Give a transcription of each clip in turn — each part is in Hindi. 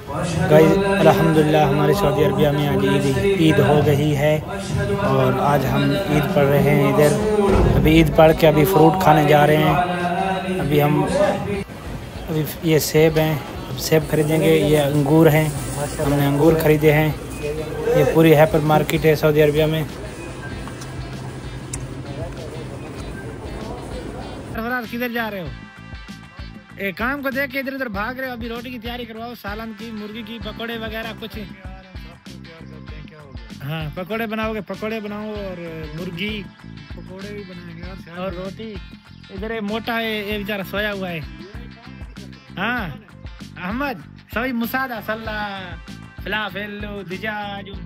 गाइस अल्हम्दुलिल्लाह हमारे सऊदी अरबिया में आज ईद हो गई है और आज हम ईद पढ़ रहे हैं इधर। अभी ईद पढ़ के अभी फ्रूट खाने जा रहे हैं। अभी ये सेब हैं, अब सेब खरीदेंगे। ये अंगूर हैं, हमने अंगूर ख़रीदे हैं। ये पूरी हाइपर मार्केट है सऊदी अरबिया में। किधर जा रहे हो? एक काम को देख के इधर उधर भाग रहे हो। अभी रोटी की तैयारी करवाओ, सालन की, मुर्गी की, पकोड़े वगैरह कुछ। हाँ पकोड़े बनाओगे? पकोड़े बनाओ और मुर्गी पकोड़े भी बनाएंगे और रोटी। इधर ये मोटा है, ये बेचारा सोया हुआ है। हाँ अहमद सभी मुसादा सल्ला फलाफल दजाज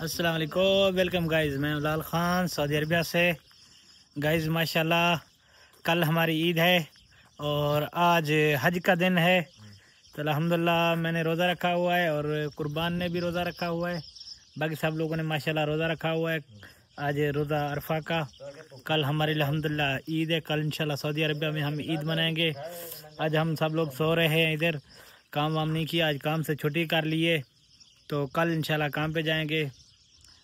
अस्सलाम वालेकुम, वेलकम गाइस। मैं लाल खान सऊदी अरबिया से। गाइस माशाल्लाह कल हमारी ईद है और आज हज का दिन है, तो अल्हम्दुलिल्लाह मैंने रोज़ा रखा हुआ है और कुर्बान ने भी रोज़ा रखा हुआ है। बाकी सब लोगों ने माशाल्लाह रोज़ा रखा हुआ है। आज रोज़ा अरफा का, कल हमारी अल्हम्दुलिल्लाह ईद है। कल इंशाल्लाह सऊदी अरबिया में हम ईद मनाएंगे। आज हम सब लोग सो रहे हैं, इधर काम वाम नहीं किया, आज काम से छुट्टी कर लिए, तो कल इंशाल्लाह काम पे जाएंगे।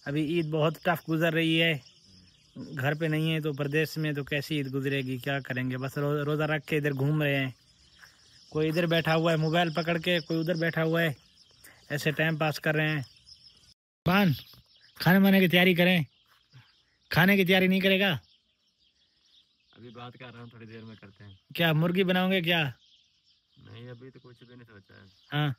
अभी ईद बहुत टफ गुज़र रही है, घर पे नहीं है तो प्रदेश में, तो कैसी ईद गुजरेगी, क्या करेंगे। बस रोज़ा रख के इधर घूम रहे हैं। कोई इधर बैठा हुआ है मोबाइल पकड़ के, कोई उधर बैठा हुआ है, ऐसे टाइम पास कर रहे हैं। बान खाने वाने की तैयारी करें। खाने की तैयारी नहीं करेगा? अभी बात कर रहा हूँ, थोड़ी देर में करते हैं। क्या मुर्गी बनाओगे क्या? नहीं अभी तो कुछ भी नहीं सोचा है। हाँ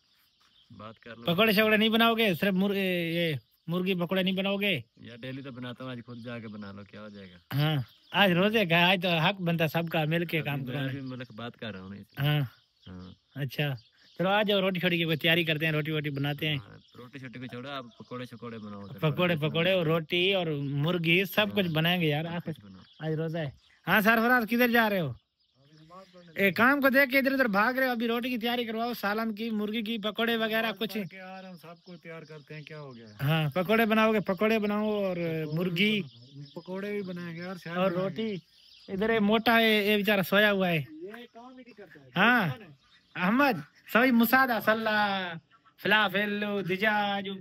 बात कर लो। पकौड़े शकोड़े नहीं बनाओगे? सिर्फ ये मुर्गी पकौड़े नहीं बनाओगे? यार डेली तो बनाता हूँ, आज खुद जाके बना लो, क्या हो जाएगा। हाँ आज रोजे का, आज तो हक बनता सबका मिल के काम करो। मतलब बात कर रहा हूँ। हाँ हाँ अच्छा चलो आज रोटी छोटी की कोई तैयारी करते हैं, रोटी वोटी बनाते हैं। रोटी छोटी को छोड़ो, आप पकोड़े शकोड़े बनाओ। पकोड़े और रोटी और मुर्गी सब कुछ बनाएंगे यार। आज रोजा है। हाँ सरफराज किधर जा रहे हो? एक काम को देख के इधर उधर भाग रहे हो। अभी रोटी की तैयारी करवाओ, सालन की, मुर्गी की, पकोड़े वगैरह कुछ। यार हम सबको तैयार करते हैं, क्या हो गया। हाँ पकोड़े बनाओगे? पकोड़े बनाओ और मुर्गी पकोड़े भी बनाएंगे यार और रोटी। इधर ये मोटा है, ये बेचारा सोया हुआ है। हाँ अहमद सभी मुसादा सल्ला फलाफल दजाज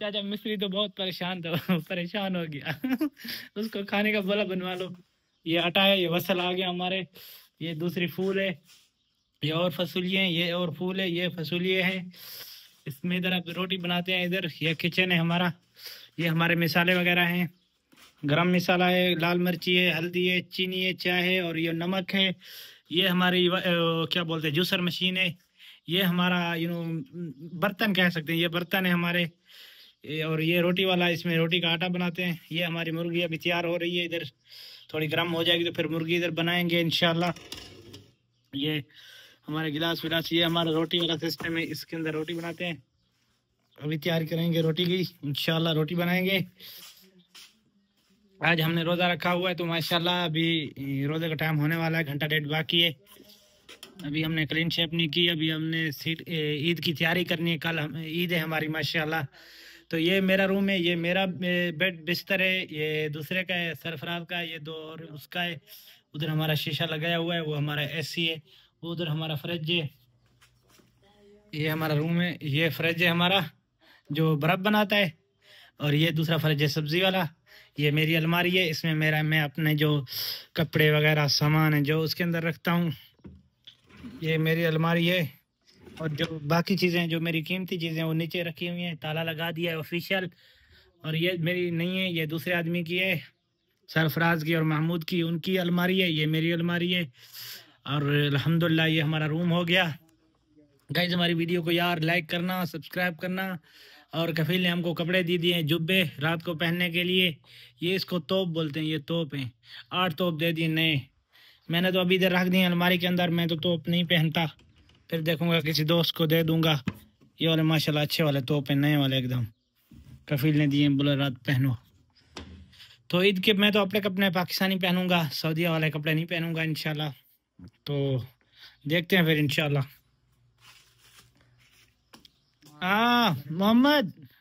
चाचा मिस्त्री तो बहुत परेशान था, परेशान हो गया। उसको खाने का बोला बनवा लो। ये आटा है, ये वसल आ गया हमारे, ये दूसरी फूल है, ये और फसूलिये हैं, ये और फूल है, ये फसूलिये हैं। इसमें इधर आप रोटी बनाते हैं। इधर ये किचन है हमारा, ये हमारे मिसाले वगैरह हैं। गरम मसाला है, लाल मिर्ची है, हल्दी है, चीनी है, चाय है और ये नमक है। ये हमारी क्या बोलते हैं, जूसर मशीन है। ये हमारा बर्तन कह सकते हैं, ये बर्तन है हमारे। और ये रोटी वाला, इसमें रोटी का आटा बनाते हैं। ये हमारी मुर्गी अभी तैयार हो रही है, इधर थोड़ी गर्म हो जाएगी तो फिर मुर्गी इधर बनाएंगे इंशाल्लाह। ये हमारे गिलास विलास, ये हमारा रोटी वाला सिस्टम है, इसके अंदर रोटी बनाते हैं। अभी तैयार करेंगे रोटी की, इंशाल्लाह रोटी बनाएंगे। आज हमने रोज़ा रखा हुआ है तो माशाल्लाह अभी रोज़े का टाइम होने वाला है, घंटा डेढ़ बाकी है। अभी हमने क्लीन शेप नहीं की, अभी हमने ईद की तैयारी करनी है। कल ईद है हमारी माशाल्लाह। तो ये मेरा रूम है, ये मेरा बेड बिस्तर है, ये दूसरे का है सरफराज का, ये दो और उसका है। उधर हमारा शीशा लगाया हुआ है, वो हमारा एसी है। उधर हमारा फ्रिज है, ये हमारा रूम है। ये फ्रिज है हमारा जो बर्फ बनाता है, और ये दूसरा फ्रिज है सब्जी वाला। ये मेरी अलमारी है, इसमें मैं अपने जो कपड़े वगैरह सामान है जो उसके अंदर रखता हूँ। ये मेरी अलमारी है, और जो बाकी चीज़ें जो मेरी कीमती चीज़ें वो नीचे रखी हुई हैं, ताला लगा दिया है ऑफिशियल। और ये मेरी नहीं है, ये दूसरे आदमी की है, सरफराज की और महमूद की, उनकी अलमारी है। ये मेरी अलमारी है। और अल्हम्दुलिल्लाह ये हमारा रूम हो गया। गाइस हमारी वीडियो को यार लाइक करना, सब्सक्राइब करना। और कफील ने हमको कपड़े दे दिए हैं, जुब्बे रात को पहनने के लिए। ये इसको तोप बोलते हैं, ये तोप हैं। 8 तोप दे दिए नए। मैंने तो अभी इधर रख दिए अलमारी के अंदर, मैं तो तोप नहीं पहनता, फिर देखूंगा किसी दोस्त को दे दूंगा। ये वाले माशाल्लाह अच्छे वाले तोप हैं, नए वाले एकदम। कफील ने दिए, बोला रात पहनो। तो ईद के मैं तो अपने कपड़े पाकिस्तानी पहनूंगा, सऊदीया वाले कपड़े नहीं पहनूंगा इंशाल्लाह। तो देखते हैं फिर इंशाल्लाह। हाँ मोहम्मद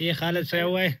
ये खालिद सोया हुआ है।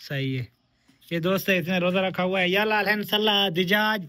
सही है। ये दोस्त है, इसने रोजा रखा हुआ है। यला अलहन सल्ला दिजाज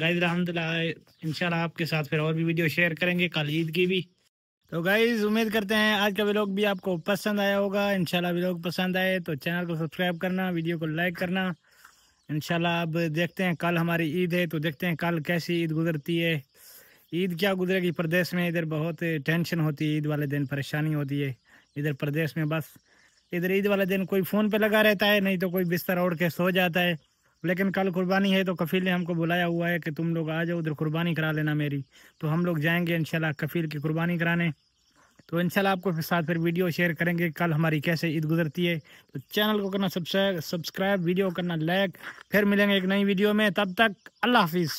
गाइस अल्हम्दुलिल्लाह इंशाल्लाह आपके साथ फिर और भी वीडियो शेयर करेंगे कल ईद की भी। तो गाइस उम्मीद करते हैं आज का व्लॉग भी आपको पसंद आया होगा। इंशाल्लाह व्लॉग पसंद आए तो चैनल को सब्सक्राइब करना, वीडियो को लाइक करना। इंशाल्लाह अब देखते हैं, कल हमारी ईद है तो देखते हैं कल कैसी ईद गुजरती है। ईद क्या गुजरेगी प्रदेश में, इधर बहुत टेंशन होती है, ईद वाले दिन परेशानी होती है इधर प्रदेश में। बस इधर ईद वाले दिन कोई फ़ोन पे लगा रहता है, नहीं तो कोई बिस्तर ओढ़ के सो जाता है। लेकिन कल कुर्बानी है तो कफील ने हमको बुलाया हुआ है कि तुम लोग आ जाओ उधर कुर्बानी करा लेना मेरी। तो हम लोग जाएंगे इंशाल्लाह कफील की कुर्बानी कराने। तो इंशाल्लाह आपको साथ फिर वीडियो शेयर करेंगे कल हमारी कैसे ईद गुजरती है। तो चैनल को करना सब्सक्राइब, वीडियो करना लाइक। फिर मिलेंगे एक नई वीडियो में, तब तक अल्लाह हाफिज़।